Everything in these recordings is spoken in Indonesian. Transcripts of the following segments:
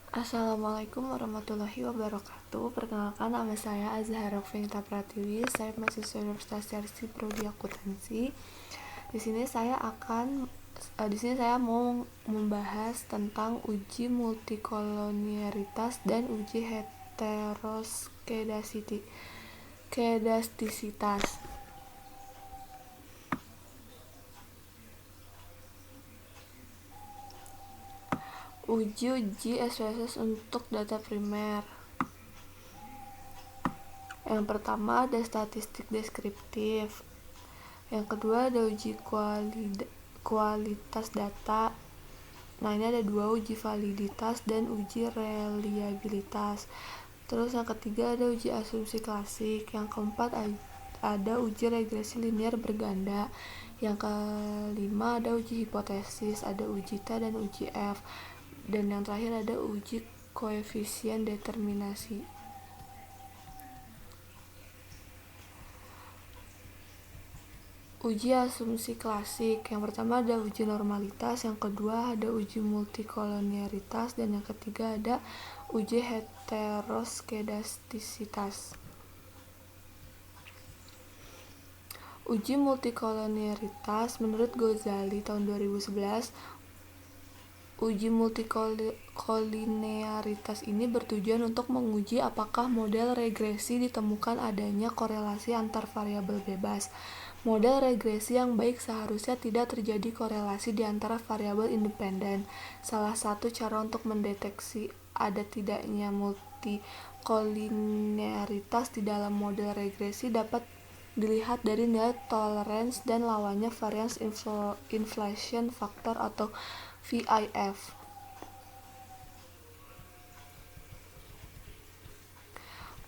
Assalamualaikum warahmatullahi wabarakatuh. Perkenalkan, nama saya Azhara Fenita Pratiwi. Saya mahasiswa Universitas Syarsi Prodi Akuntansi. Di sini saya mau membahas tentang uji multikolonialitas dan uji heteroskedastisitas. Uji SPSS untuk data primer. Yang pertama ada statistik deskriptif. Yang kedua ada uji kualitas data. Nah, ini ada dua, uji validitas dan uji reliabilitas. Terus yang ketiga ada uji asumsi klasik. Yang keempat ada uji regresi linear berganda. Yang kelima ada uji hipotesis, ada uji T dan uji F. Dan yang terakhir ada uji koefisien determinasi. Uji asumsi klasik. Yang pertama ada uji normalitas, yang kedua ada uji multikolonialitas, dan yang ketiga ada uji heteroskedastisitas. Uji multikolonialitas menurut Ghazali tahun 2011, uji multikolonialitas ini bertujuan untuk menguji apakah model regresi ditemukan adanya korelasi antar variabel bebas. Model regresi yang baik seharusnya tidak terjadi korelasi di antara variabel independen. Salah satu cara untuk mendeteksi ada tidaknya multikolonialitas di dalam model regresi dapat dilihat dari nilai tolerance dan lawannya variance inflation factor atau VIF.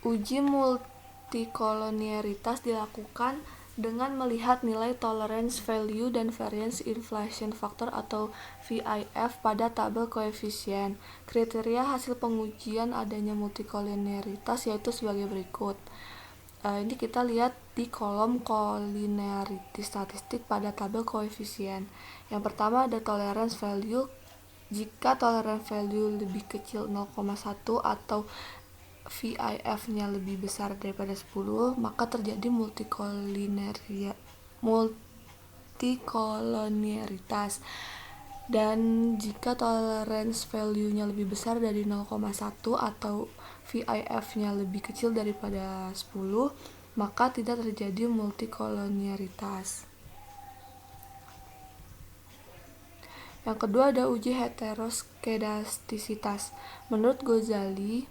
Uji multikolonialitas dilakukan dengan melihat nilai tolerance value dan variance inflation factor atau VIF pada tabel koefisien. Kriteria hasil pengujian adanya multikolonialitas yaitu sebagai berikut. Ini kita lihat di kolom collinearity statistik pada tabel koefisien. Yang pertama ada tolerance value. Jika tolerance value lebih kecil 0,1 atau VIF-nya lebih besar daripada 10, maka terjadi multikolonialitas. Dan jika tolerance value-nya lebih besar dari 0,1 atau VIF-nya lebih kecil daripada 10, maka tidak terjadi multikolonialitas. Yang kedua ada uji heteroskedastisitas. Menurut Ghazali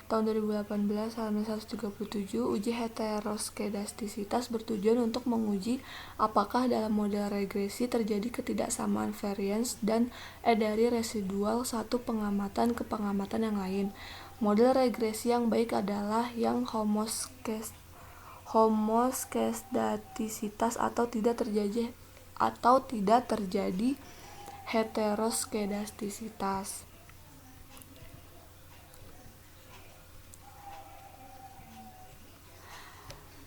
tahun 2018 halaman 137, uji heteroskedastisitas bertujuan untuk menguji apakah dalam model regresi terjadi ketidaksamaan variance dan dari residual satu pengamatan ke pengamatan yang lain. Model regresi yang baik adalah yang homoskedastisitas atau tidak terjadi heteroskedastisitas.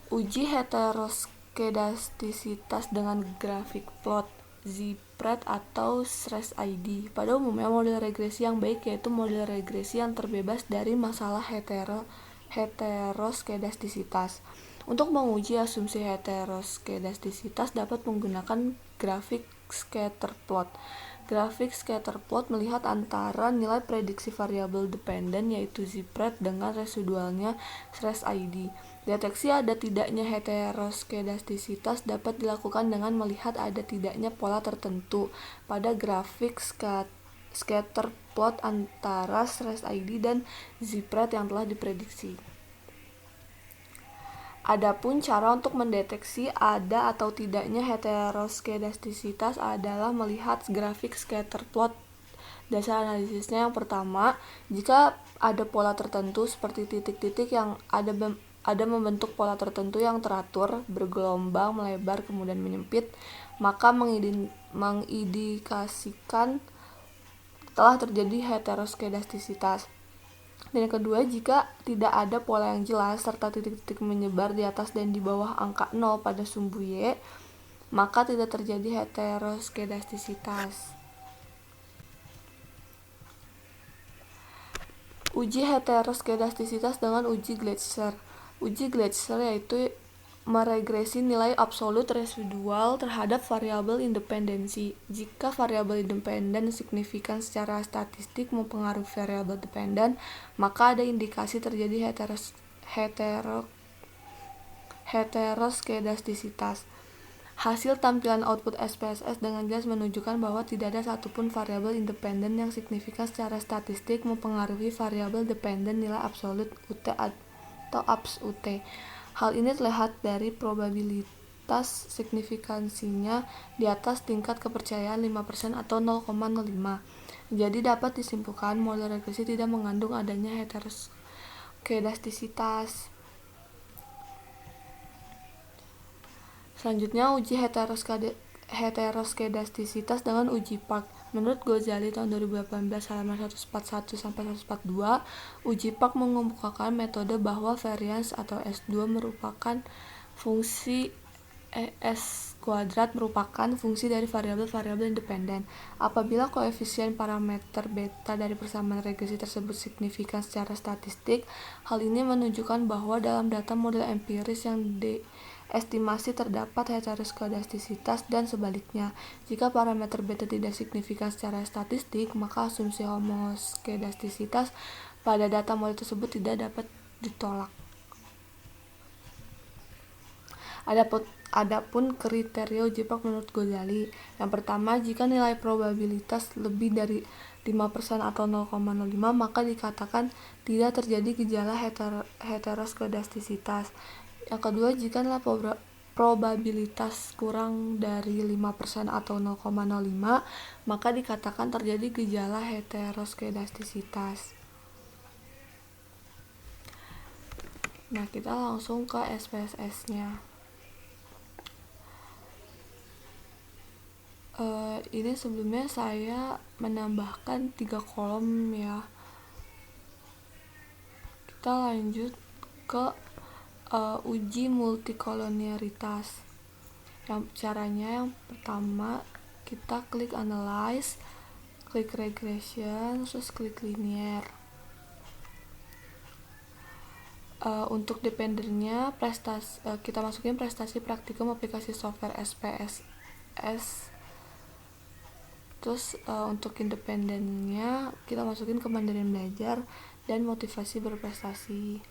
Uji heteroskedastisitas dengan grafik plot, Z-spread atau stress ID. Pada umumnya model regresi yang baik yaitu model regresi yang terbebas dari masalah heteroskedastisitas. Untuk menguji asumsi heteroskedastisitas dapat menggunakan grafik scatter plot. Grafik scatter plot melihat antara nilai prediksi variabel dependen yaitu Z-spread dengan residualnya stress ID. Deteksi ada tidaknya heteroskedastisitas dapat dilakukan dengan melihat ada tidaknya pola tertentu pada grafik scatter plot antara stress ID dan Z-spread yang telah diprediksi. Adapun cara untuk mendeteksi ada atau tidaknya heteroskedastisitas adalah melihat grafik scatter plot. Dasar analisisnya yang pertama, jika ada pola tertentu seperti titik-titik yang ada membentuk pola tertentu yang teratur, bergelombang, melebar, kemudian menyempit, maka mengindikasikan telah terjadi heteroskedastisitas. Dan yang kedua, jika tidak ada pola yang jelas serta titik-titik menyebar di atas dan di bawah angka 0 pada sumbu Y, maka tidak terjadi heteroskedastisitas. Uji heteroskedastisitas dengan uji Gleiser. Uji Gleiser yaitu meregresi nilai absolut residual terhadap variabel independensi. Jika variabel independen signifikan secara statistik mempengaruhi variabel dependen, maka ada indikasi terjadi heteroskedastisitas. Hasil tampilan output SPSS dengan jelas menunjukkan bahwa tidak ada satupun variabel independen yang signifikan secara statistik mempengaruhi variabel dependen nilai absolut UT atau ABS UT. Hal ini terlihat dari probabilitas signifikansinya di atas tingkat kepercayaan 5% atau 0,05. Jadi dapat disimpulkan model regresi tidak mengandung adanya heteroskedastisitas. Selanjutnya, uji heteroskedastisitas dengan uji Park. Menurut Ghazali tahun 2018 halaman 141-142, uji Park mengemukakan metode bahwa varians atau S2 merupakan fungsi S kuadrat merupakan fungsi dari variabel-variabel independen. Apabila koefisien parameter beta dari persamaan regresi tersebut signifikan secara statistik, hal ini menunjukkan bahwa dalam data model empiris yang estimasi terdapat heteroskedastisitas dan sebaliknya. Jika parameter beta tidak signifikan secara statistik, maka asumsi homoskedastisitas pada data model tersebut tidak dapat ditolak. Adapun kriteria uji Park menurut Ghazali. Yang pertama, jika nilai probabilitas lebih dari 5% atau 0,05, maka dikatakan tidak terjadi gejala heteroskedastisitas. Yang kedua, jika nilai probabilitas kurang dari 5% atau 0,05, maka dikatakan terjadi gejala heteroskedastisitas. Nah, kita langsung ke SPSS-nya. Ini sebelumnya saya menambahkan 3 kolom ya. Kita lanjut ke uji multikolonialitas. Caranya yang pertama, kita klik analyze, klik regression, terus klik linear. Untuk dependernya kita masukin prestasi praktikum aplikasi software SPSS. Terus untuk independennya kita masukin kemandirian belajar dan motivasi berprestasi.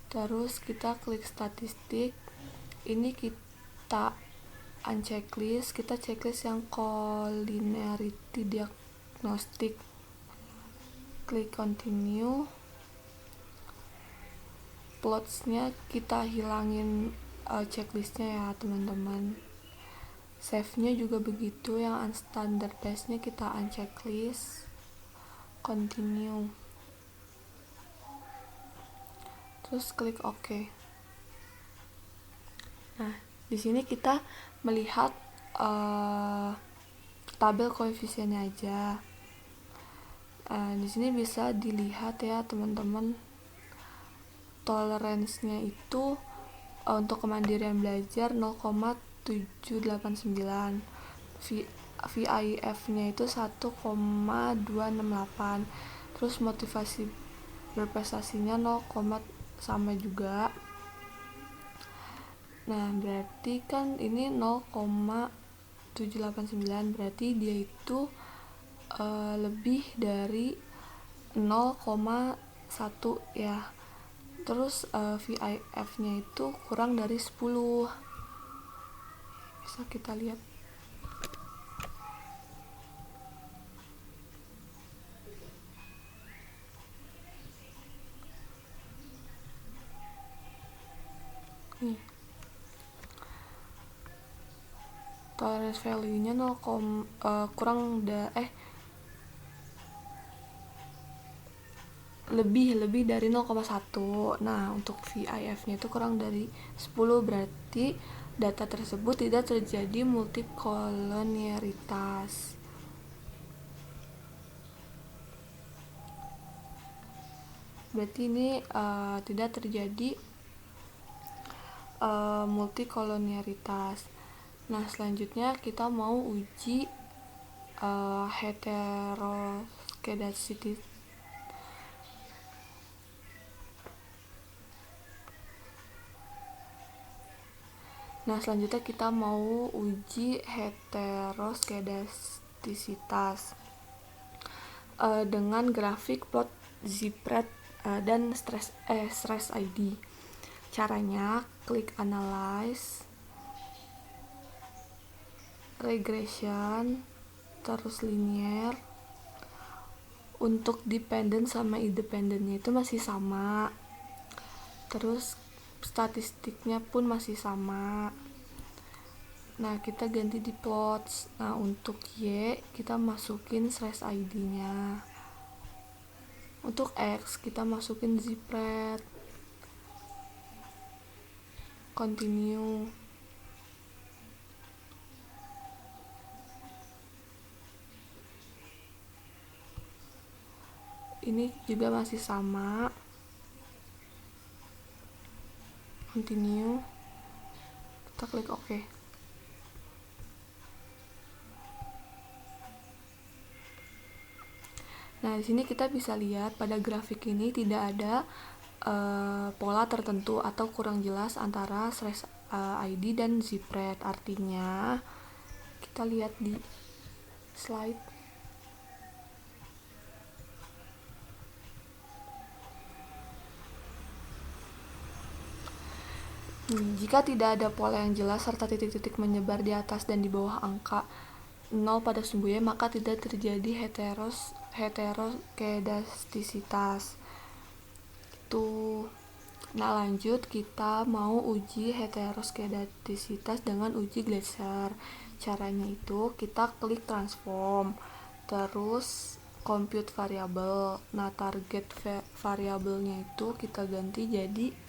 Terus kita klik statistik. Ini kita unchecklist, kita checklist yang collinearity diagnostic. Klik continue. Plots-nya kita hilangin checklistnya ya teman-teman. Save-nya juga begitu, yang unstandardized-nya kita unchecklist. Continue. Terus klik OK. Nah, di sini kita melihat tabel koefisiennya aja. Di sini bisa dilihat ya teman-teman, toleransinya itu untuk kemandirian belajar 0,789, VIF-nya itu 1,268, terus motivasi berprestasinya 0, sama juga. Nah, berarti kan ini 0,789, berarti dia itu lebih dari 0,1 ya. Terus VIF-nya itu kurang dari 10. Bisa kita lihat. Nih. Tolerance value-nya lebih dari 0,1. Nah, untuk VIF-nya itu kurang dari 10, berarti data tersebut tidak terjadi multikolonialitas. Berarti ini tidak terjadi multikolonialitas. Nah, selanjutnya kita mau uji Nah, selanjutnya kita mau uji heteroskedastisitas dengan grafik plot Zipred dan stress ID. Caranya klik analyze, regression, terus linear. Untuk dependent sama independentnya itu masih sama, terus statistiknya pun masih sama. Nah, kita ganti di plots. Nah, untuk Y kita masukin stress ID nya, untuk X kita masukin Zipred, continue. Ini juga masih sama, continue, kita klik OK. Nah, di sini kita bisa lihat pada grafik ini tidak ada pola tertentu atau kurang jelas antara stress ID dan Zipred. Artinya kita lihat di slide. Jika tidak ada pola yang jelas serta titik-titik menyebar di atas dan di bawah angka 0 pada sumbu Y, maka tidak terjadi heteroskedastisitas. Nah, lanjut kita mau uji heteroskedastisitas dengan uji Gleiser. Caranya itu kita klik transform, terus compute variable. Nah, target variabelnya itu kita ganti jadi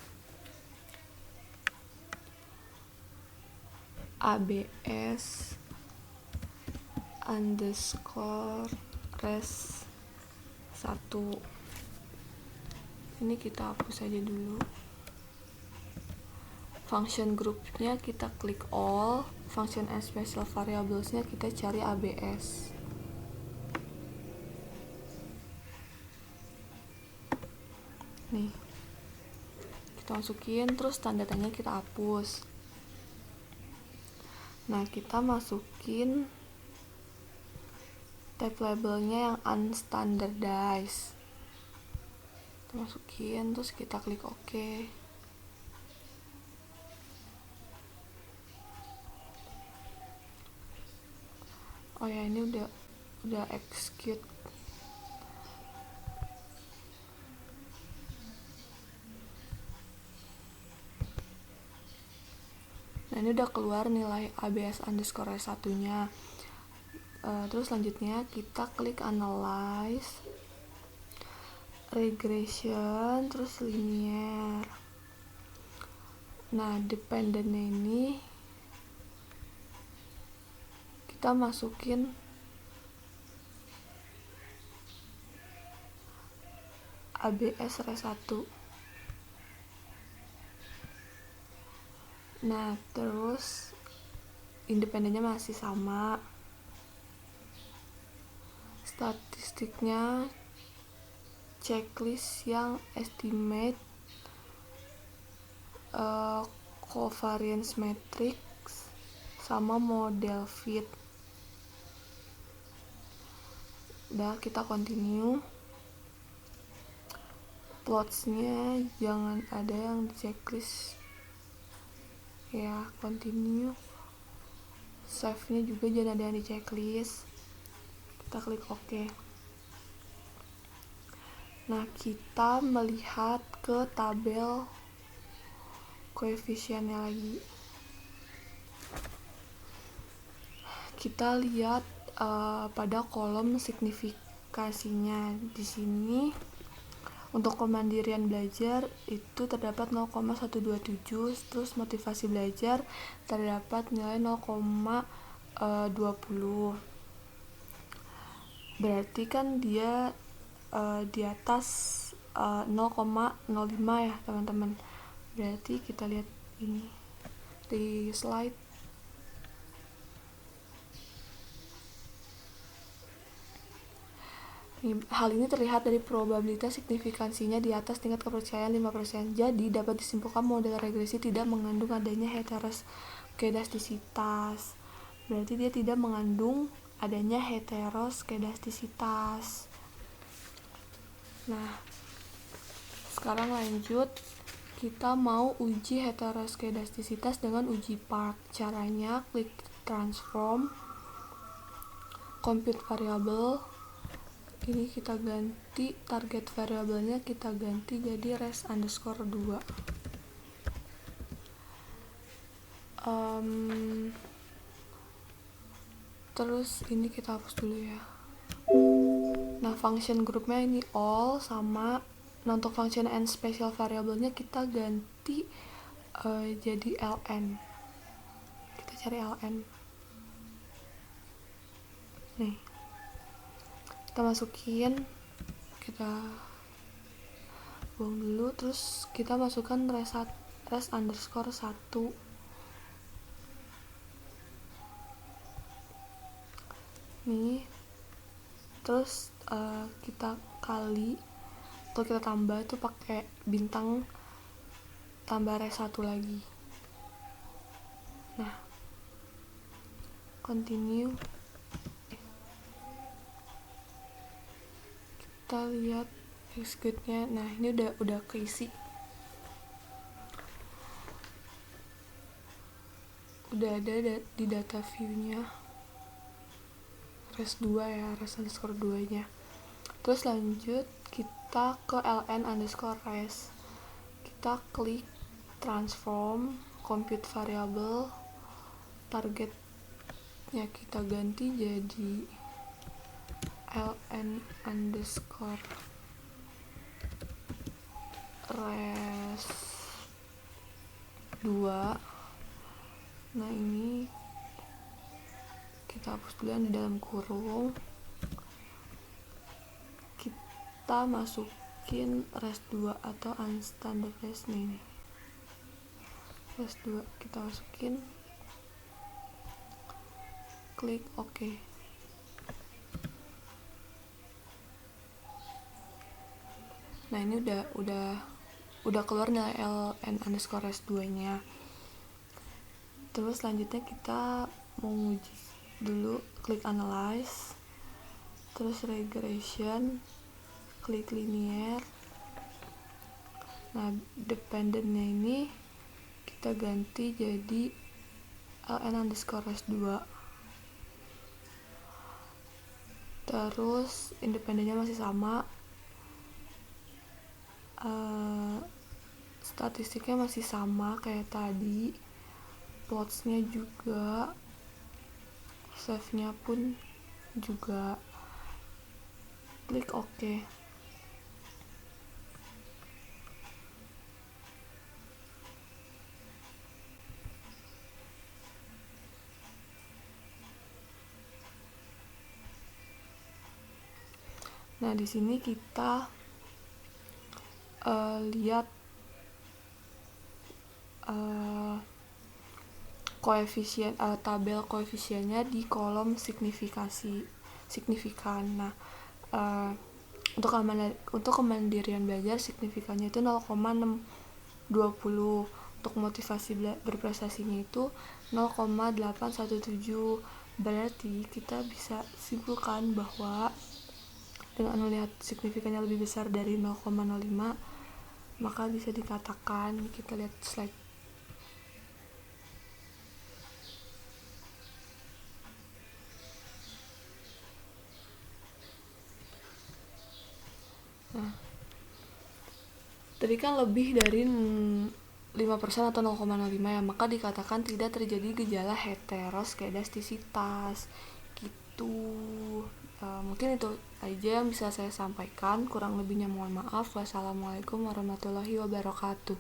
ABS underscore res 1. Ini kita hapus aja dulu. Function groupnya kita klik all, function and special variablesnya kita cari ABS. Nih, kita masukin, terus tanda tanya kita hapus. Nah, kita masukin type labelnya yang unstandardized. Kita masukin, terus kita klik OK. Oh ya, ini udah execute. Nah, ini udah keluar nilai ABS underscore S1 nya. Terus selanjutnya kita klik analyze, regression, terus linear. Nah, dependentnya ini kita masukin ABS res 1. Nah, terus independennya masih sama, statistiknya checklist yang estimate covariance matrix sama model fit. Udah, kita continue. Plotsnya jangan ada yang di checklist ya, continue. Save nya juga jangan ada yang di checklist, kita klik OK. Nah, kita melihat ke tabel koefisiennya lagi. Kita lihat pada kolom signifikasinya. Di sini untuk kemandirian belajar itu terdapat 0,127, terus motivasi belajar terdapat nilai 0,20. Berarti kan dia di atas 0,05 ya, teman-teman. Berarti kita lihat ini di slide. Hal ini terlihat dari probabilitas signifikansinya di atas tingkat kepercayaan 5%. Jadi, dapat disimpulkan model regresi tidak mengandung adanya heteroskedastisitas. Berarti dia tidak mengandung adanya heteroskedastisitas. Nah, sekarang lanjut, kita mau uji heteroskedastisitas dengan uji Park. Caranya klik transform, compute variable. Ini kita ganti target variabelnya, kita ganti jadi res_2. Terus ini kita hapus dulu ya. Nah, function groupnya ini all sama. Nah, untuk function and special variabelnya kita ganti jadi ln. Kita cari ln. Nih, kita masukin, kita buang dulu, terus kita masukkan res_1. Nih, terus kita kali atau kita tambah itu pakai bintang tambah res_1 lagi. Nah, continue. Kita lihat execute-nya. Nah, ini udah keisi. Udah ada di data view-nya. res_2 ya, res_2 nya. Terus lanjut kita ke ln_res. Kita klik transform, compute variable, targetnya kita ganti jadi ln_res2. Nah, ini kita hapus dulu yang di dalam kurung. Kita masukin res2 atau unstandardized nih. res2 kita masukin, klik OK. Nah, ini udah keluar nilai ln_res2 nya. Terus selanjutnya kita mau nguji dulu, klik analyze, terus regression, klik linear. Nah, dependentnya ini kita ganti jadi ln_res2. Terus independennya masih sama, statistiknya masih sama kayak tadi, plotsnya juga, save-nya pun juga. Klik OK. Nah, di sini kita lihat koefisien, tabel koefisiennya di kolom signifikan. Nah, untuk kemandirian belajar signifikannya itu 0,620. Untuk motivasi berprestasinya itu 0,817. Berarti kita bisa simpulkan bahwa dengan melihat signifikannya lebih besar dari 0,05, maka bisa dikatakan, kita lihat slide. Nah, tadi kan lebih dari 5% atau 0,05 ya, maka dikatakan tidak terjadi gejala heteroskedastisitas gitu. Mungkin itu aja yang bisa saya sampaikan, kurang lebihnya mohon maaf. Wassalamualaikum warahmatullahi wabarakatuh.